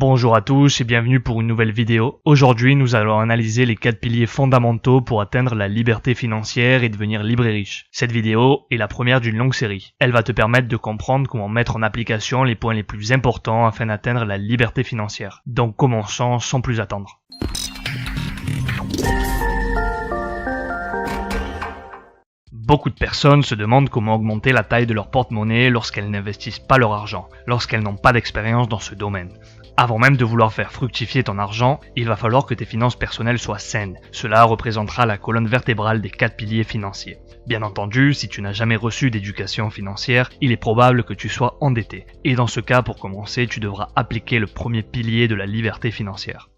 Bonjour à tous et bienvenue pour une nouvelle vidéo. Aujourd'hui, nous allons analyser les 4 piliers fondamentaux pour atteindre la liberté financière et devenir libre et riche. Cette vidéo est la première d'une longue série. Elle va te permettre de comprendre comment mettre en application les points les plus importants afin d'atteindre la liberté financière. Donc commençons sans plus attendre. Beaucoup de personnes se demandent comment augmenter la taille de leur porte-monnaie lorsqu'elles n'investissent pas leur argent, lorsqu'elles n'ont pas d'expérience dans ce domaine. Avant même de vouloir faire fructifier ton argent, il va falloir que tes finances personnelles soient saines. Cela représentera la colonne vertébrale des 4 piliers financiers. Bien entendu, si tu n'as jamais reçu d'éducation financière, il est probable que tu sois endetté. Et dans ce cas, pour commencer, tu devras appliquer le premier pilier de la liberté financière.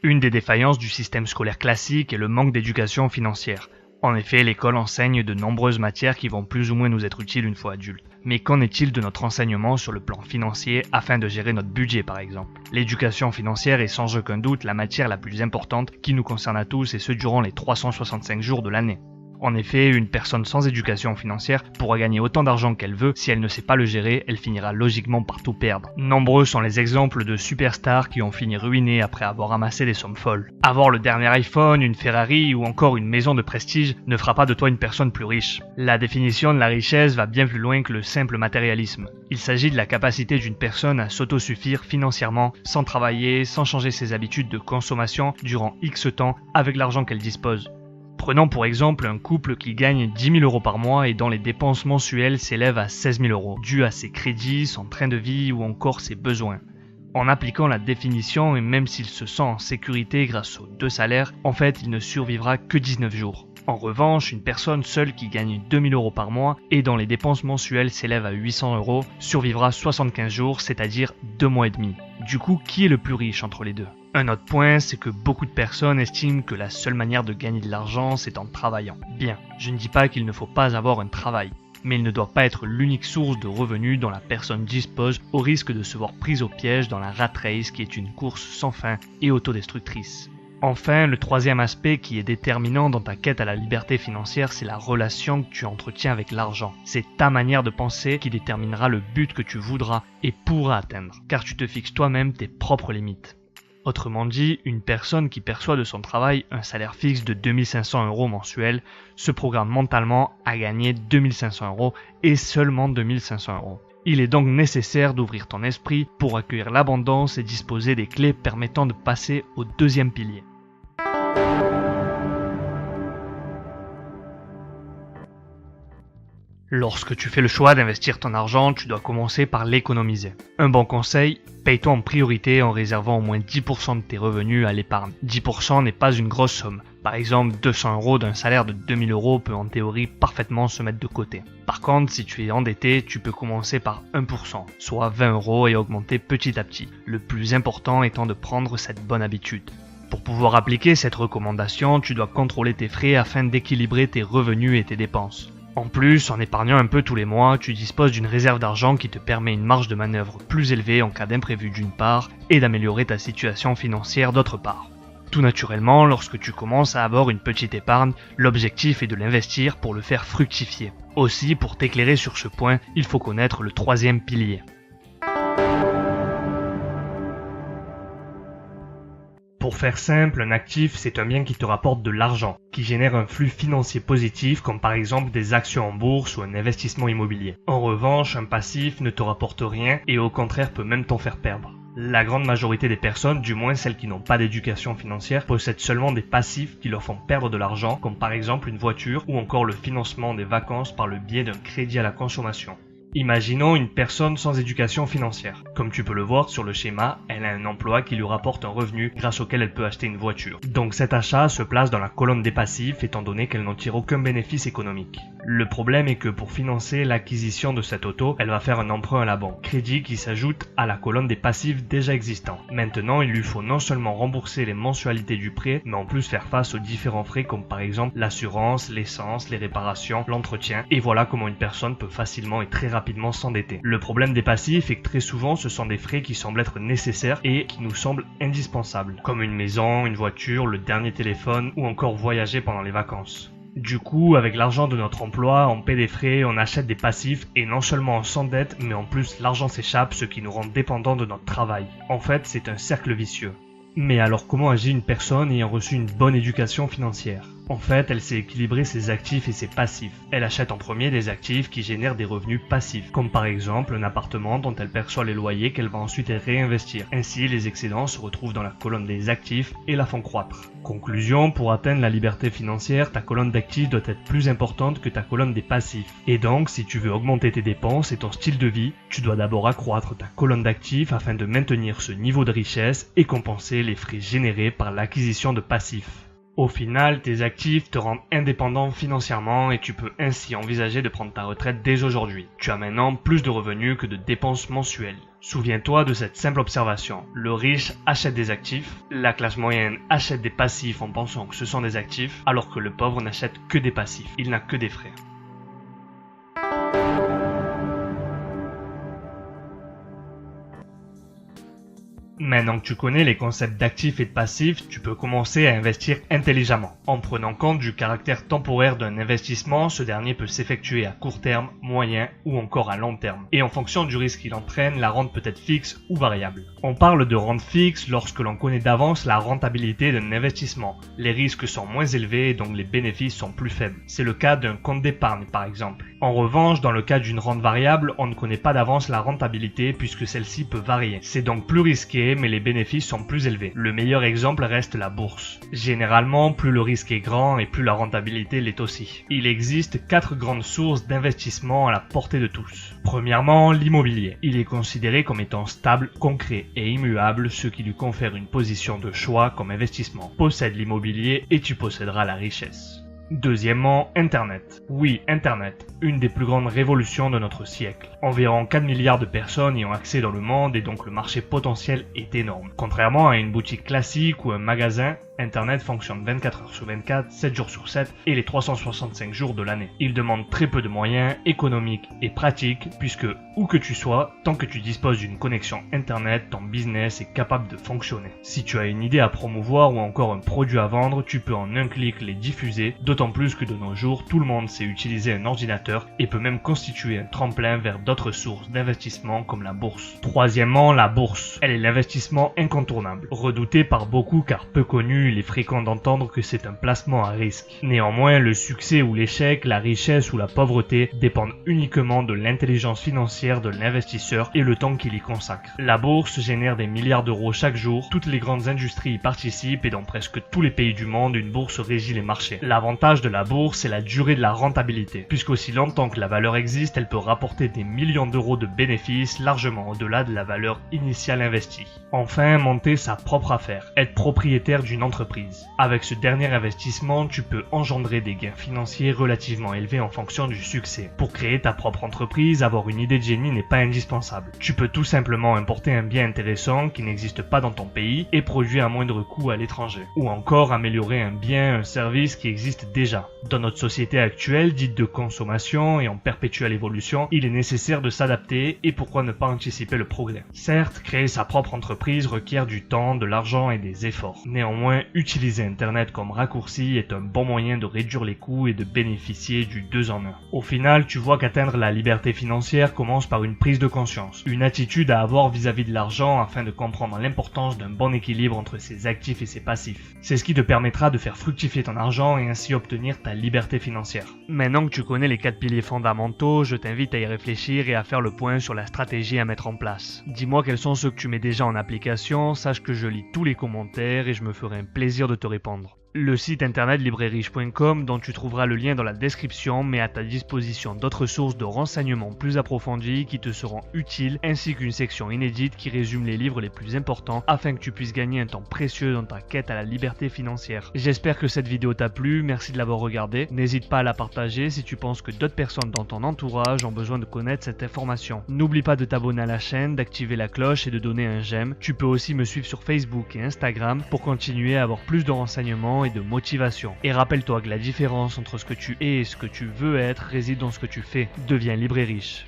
Une des défaillances du système scolaire classique est le manque d'éducation financière. En effet, l'école enseigne de nombreuses matières qui vont plus ou moins nous être utiles une fois adultes. Mais qu'en est-il de notre enseignement sur le plan financier afin de gérer notre budget par exemple? L'éducation financière est sans aucun doute la matière la plus importante qui nous concerne à tous et ce durant les 365 jours de l'année. En effet, une personne sans éducation financière pourra gagner autant d'argent qu'elle veut, si elle ne sait pas le gérer, elle finira logiquement par tout perdre. Nombreux sont les exemples de superstars qui ont fini ruinés après avoir amassé des sommes folles. Avoir le dernier iPhone, une Ferrari ou encore une maison de prestige ne fera pas de toi une personne plus riche. La définition de la richesse va bien plus loin que le simple matérialisme. Il s'agit de la capacité d'une personne à s'autosuffire financièrement, sans travailler, sans changer ses habitudes de consommation durant X temps avec l'argent qu'elle dispose. Prenons pour exemple un couple qui gagne 10 000 € par mois et dont les dépenses mensuelles s'élèvent à 16 000 €, dus à ses crédits, son train de vie ou encore ses besoins. En appliquant la définition et même s'il se sent en sécurité grâce aux 2 salaires, en fait il ne survivra que 19 jours. En revanche, une personne seule qui gagne 2 000 € par mois et dont les dépenses mensuelles s'élèvent à 800 € survivra 75 jours, c'est-à-dire 2 mois et demi. Du coup, qui est le plus riche entre les deux? Un autre point, c'est que beaucoup de personnes estiment que la seule manière de gagner de l'argent, c'est en travaillant. Bien, je ne dis pas qu'il ne faut pas avoir un travail, mais il ne doit pas être l'unique source de revenus dont la personne dispose au risque de se voir prise au piège dans la rat race qui est une course sans fin et autodestructrice. Enfin, le troisième aspect qui est déterminant dans ta quête à la liberté financière, c'est la relation que tu entretiens avec l'argent. C'est ta manière de penser qui déterminera le but que tu voudras et pourras atteindre, car tu te fixes toi-même tes propres limites. Autrement dit, une personne qui perçoit de son travail un salaire fixe de 2 500 € mensuel se programme mentalement à gagner 2 500 € et seulement 2 500 €. Il est donc nécessaire d'ouvrir ton esprit pour accueillir l'abondance et disposer des clés permettant de passer au deuxième pilier. Lorsque tu fais le choix d'investir ton argent, tu dois commencer par l'économiser. Un bon conseil, paye-toi en priorité en réservant au moins 10% de tes revenus à l'épargne. 10% n'est pas une grosse somme. Par exemple, 200 € d'un salaire de 2 000 € peut en théorie parfaitement se mettre de côté. Par contre, si tu es endetté, tu peux commencer par 1%, soit 20 € et augmenter petit à petit. Le plus important étant de prendre cette bonne habitude. Pour pouvoir appliquer cette recommandation, tu dois contrôler tes frais afin d'équilibrer tes revenus et tes dépenses. En plus, en épargnant un peu tous les mois, tu disposes d'une réserve d'argent qui te permet une marge de manœuvre plus élevée en cas d'imprévu d'une part et d'améliorer ta situation financière d'autre part. Tout naturellement, lorsque tu commences à avoir une petite épargne, l'objectif est de l'investir pour le faire fructifier. Aussi, pour t'éclairer sur ce point, il faut connaître le troisième pilier. Pour faire simple, un actif, c'est un bien qui te rapporte de l'argent, qui génère un flux financier positif comme par exemple des actions en bourse ou un investissement immobilier. En revanche, un passif ne te rapporte rien et au contraire peut même t'en faire perdre. La grande majorité des personnes, du moins celles qui n'ont pas d'éducation financière, possèdent seulement des passifs qui leur font perdre de l'argent, comme par exemple une voiture ou encore le financement des vacances par le biais d'un crédit à la consommation. Imaginons une personne sans éducation financière. Comme tu peux le voir sur le schéma, elle a un emploi qui lui rapporte un revenu grâce auquel elle peut acheter une voiture. Donc cet achat se place dans la colonne des passifs étant donné qu'elle n'en tire aucun bénéfice économique. Le problème est que pour financer l'acquisition de cette auto, elle va faire un emprunt à la banque, crédit qui s'ajoute à la colonne des passifs déjà existants. Maintenant, il lui faut non seulement rembourser les mensualités du prêt, mais en plus faire face aux différents frais comme par exemple l'assurance, l'essence, les réparations, l'entretien, et voilà comment une personne peut facilement et très rapidement s'endetter. Le problème des passifs est que très souvent ce sont des frais qui semblent être nécessaires et qui nous semblent indispensables, comme une maison, une voiture, le dernier téléphone ou encore voyager pendant les vacances. Du coup, avec l'argent de notre emploi, on paie des frais, on achète des passifs et non seulement on s'endette, mais en plus l'argent s'échappe, ce qui nous rend dépendants de notre travail. En fait, c'est un cercle vicieux. Mais alors comment agit une personne ayant reçu une bonne éducation financière? En fait, elle sait équilibrer ses actifs et ses passifs. Elle achète en premier des actifs qui génèrent des revenus passifs, comme par exemple un appartement dont elle perçoit les loyers qu'elle va ensuite réinvestir. Ainsi, les excédents se retrouvent dans la colonne des actifs et la font croître. Conclusion, pour atteindre la liberté financière, ta colonne d'actifs doit être plus importante que ta colonne des passifs. Et donc, si tu veux augmenter tes dépenses et ton style de vie, tu dois d'abord accroître ta colonne d'actifs afin de maintenir ce niveau de richesse et compenser les frais générés par l'acquisition de passifs. Au final, tes actifs te rendent indépendant financièrement et tu peux ainsi envisager de prendre ta retraite dès aujourd'hui. Tu as maintenant plus de revenus que de dépenses mensuelles. Souviens-toi de cette simple observation. Le riche achète des actifs, la classe moyenne achète des passifs en pensant que ce sont des actifs, alors que le pauvre n'achète que des passifs, il n'a que des frais. Maintenant que tu connais les concepts d'actifs et de passifs, tu peux commencer à investir intelligemment. En prenant compte du caractère temporaire d'un investissement, ce dernier peut s'effectuer à court terme, moyen ou encore à long terme. Et en fonction du risque qu'il entraîne, la rente peut être fixe ou variable. On parle de rente fixe lorsque l'on connaît d'avance la rentabilité d'un investissement. Les risques sont moins élevés et donc les bénéfices sont plus faibles. C'est le cas d'un compte d'épargne par exemple. En revanche, dans le cas d'une rente variable, on ne connaît pas d'avance la rentabilité puisque celle-ci peut varier. C'est donc plus risqué, mais les bénéfices sont plus élevés. Le meilleur exemple reste la bourse. Généralement, plus le risque est grand et plus la rentabilité l'est aussi. Il existe 4 grandes sources d'investissement à la portée de tous. Premièrement, l'immobilier. Il est considéré comme étant stable, concret et immuable, ce qui lui confère une position de choix comme investissement. Possède l'immobilier et tu posséderas la richesse. Deuxièmement, Internet. Oui, Internet, une des plus grandes révolutions de notre siècle. Environ 4 milliards de personnes y ont accès dans le monde et donc le marché potentiel est énorme. Contrairement à une boutique classique ou un magasin, Internet fonctionne 24 heures sur 24, 7 jours sur 7 et les 365 jours de l'année. Il demande très peu de moyens économiques et pratiques puisque où que tu sois, tant que tu disposes d'une connexion Internet, ton business est capable de fonctionner. Si tu as une idée à promouvoir ou encore un produit à vendre, tu peux en un clic les diffuser, d'autant plus que de nos jours, tout le monde sait utiliser un ordinateur et peut même constituer un tremplin vers d'autres sources d'investissement comme la bourse. Troisièmement, la bourse. Elle est l'investissement incontournable, redouté par beaucoup car peu connu. Il est fréquent d'entendre que c'est un placement à risque. Néanmoins, le succès ou l'échec, la richesse ou la pauvreté dépendent uniquement de l'intelligence financière de l'investisseur et le temps qu'il y consacre. La bourse génère des milliards d'euros chaque jour, toutes les grandes industries y participent et dans presque tous les pays du monde, une bourse régit les marchés. L'avantage de la bourse, c'est la durée de la rentabilité, puisqu'aussi longtemps que la valeur existe, elle peut rapporter des millions d'euros de bénéfices largement au-delà de la valeur initiale investie. Enfin, monter sa propre affaire, être propriétaire d'une entreprise. Avec ce dernier investissement, tu peux engendrer des gains financiers relativement élevés en fonction du succès. Pour créer ta propre entreprise, avoir une idée de génie n'est pas indispensable. Tu peux tout simplement importer un bien intéressant qui n'existe pas dans ton pays et produire à moindre coût à l'étranger. Ou encore améliorer un bien, un service qui existe déjà. Dans notre société actuelle, dite de consommation et en perpétuelle évolution, il est nécessaire de s'adapter et pourquoi ne pas anticiper le progrès. Certes, créer sa propre entreprise requiert du temps, de l'argent et des efforts. Néanmoins, utiliser Internet comme raccourci est un bon moyen de réduire les coûts et de bénéficier du 2 en 1. Au final, tu vois qu'atteindre la liberté financière commence par une prise de conscience, une attitude à avoir vis-à-vis de l'argent afin de comprendre l'importance d'un bon équilibre entre ses actifs et ses passifs. C'est ce qui te permettra de faire fructifier ton argent et ainsi obtenir ta liberté financière. Maintenant que tu connais les 4 piliers fondamentaux, je t'invite à y réfléchir et à faire le point sur la stratégie à mettre en place. Dis-moi quels sont ceux que tu mets déjà en application, sache que je lis tous les commentaires et je me ferai un plaisir de te répondre. Le site internet libreriche.com dont tu trouveras le lien dans la description met à ta disposition d'autres sources de renseignements plus approfondis qui te seront utiles ainsi qu'une section inédite qui résume les livres les plus importants afin que tu puisses gagner un temps précieux dans ta quête à la liberté financière. J'espère que cette vidéo t'a plu, merci de l'avoir regardée. N'hésite pas à la partager si tu penses que d'autres personnes dans ton entourage ont besoin de connaître cette information. N'oublie pas de t'abonner à la chaîne, d'activer la cloche et de donner un j'aime. Tu peux aussi me suivre sur Facebook et Instagram pour continuer à avoir plus de renseignements et de motivation. Et rappelle-toi que la différence entre ce que tu es et ce que tu veux être réside dans ce que tu fais. Deviens libre et riche.